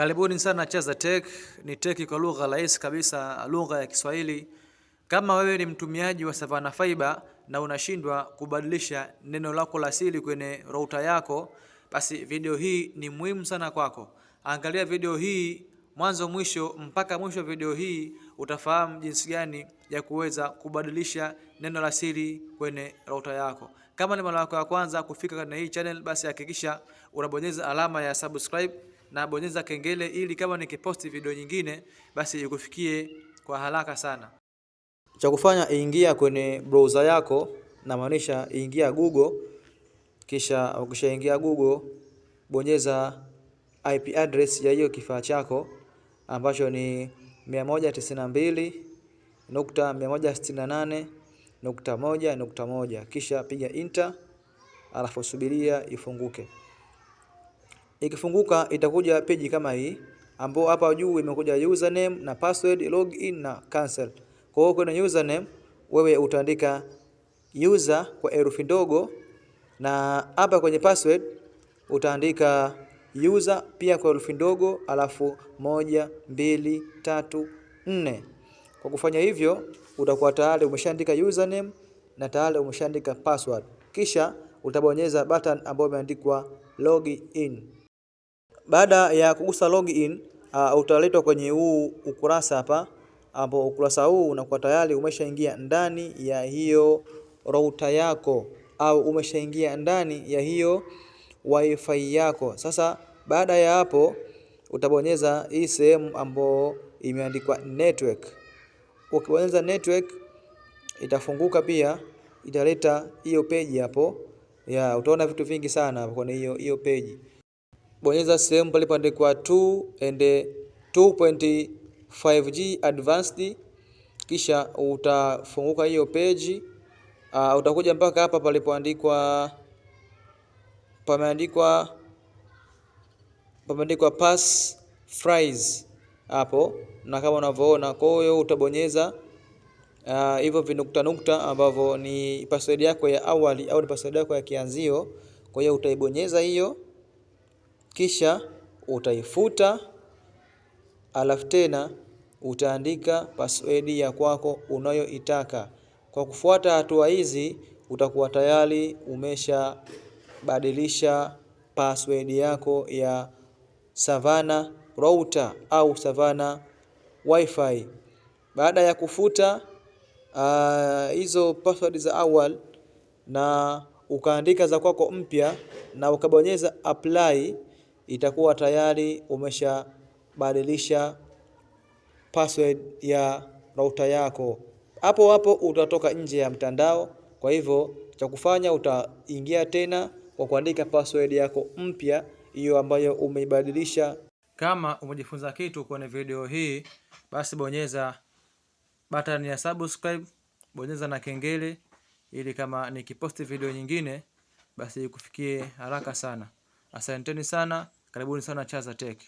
Karibuni sana Chaza Tech, ni tech kwa lugha rahisi kabisa, lugha ya Kiswahili. Kama wewe ni mtumiaji wa Savannah Fiber na unashindwa kubadilisha neno lako la siri kwenye router yako, basi video hii ni muhimu sana kwako. Angalia video hii mwanzo mwisho mpaka mwisho video hii, utafahamu jinsi gani ya kuweza kubadilisha neno la siri kwenye router yako. Kama ni mara yako ya kwanza kufika kwenye hii channel, basi hakikisha unabonyeza alama ya subscribe na bonyeza kengele ili kama nikiposti video nyingine basi ikufikie kwa haraka sana. Cha kufanya, ingia kwenye browser yako, na maanisha ingia Google, kisha ukishaingia Google bonyeza IP address ya hiyo kifaa chako ambacho ni 192.168.1.1, kisha piga enter, alafu subiria ifunguke. Ikifunguka itakuja peji kama hii, ambapo hapa juu imekuja username na password, login na cancel. Kwa hiyo kwenye username wewe utaandika user kwa herufi ndogo, na hapa kwenye password utaandika user pia kwa herufi ndogo, alafu 1 2 3 4. Kwa kufanya hivyo utakuwa tayari umeshaandika username na tayari umeshaandika password, kisha utabonyeza button ambayo imeandikwa login. Baada ya kugusa login, utaletwa kwenye huu ukurasa hapa, ambapo ukurasa huu unakuwa tayari umeshaingia ndani ya hiyo router yako au umeshaingia ndani ya hiyo wifi yako. Sasa baada ya hapo utabonyeza hii sehemu ambayo imeandikwa network. Ukibonyeza network itafunguka, pia italeta hiyo page hapo. Utaona vitu vingi sana hapo kwenye hiyo page. Bonyeza sehemu palipoandikwa 2 and 2.5G advanced, kisha utafunguka hiyo page. Utakuja mpaka hapa palipoandikwa pameandikwa pass phrase hapo, na kama unavyoona. Kwa hiyo utabonyeza hivyo vinukta nukta ambavyo ni password yako ya awali au ni password yako ya kianzio. Kwa hiyo utaibonyeza hiyo, kisha utaifuta, alafu tena utaandika password ya kwako unayoitaka. Kwa kufuata hatua hizi utakuwa tayari umeshabadilisha password yako ya Savannah router au Savannah wifi. Baada ya kufuta hizo password za awali na ukaandika za kwako mpya na ukabonyeza apply, itakuwa tayari umeshabadilisha password ya router yako. Hapo hapo utatoka nje ya mtandao. Kwa hivyo cha kufanya, utaingia tena kwa kuandika password yako mpya hiyo ambayo umeibadilisha. Kama umejifunza kitu kwenye video hii, basi bonyeza button ya subscribe, bonyeza na kengele ili kama nikiposti video nyingine basi ikufikie haraka sana. Asanteni sana, karibuni sana Chaza Tech.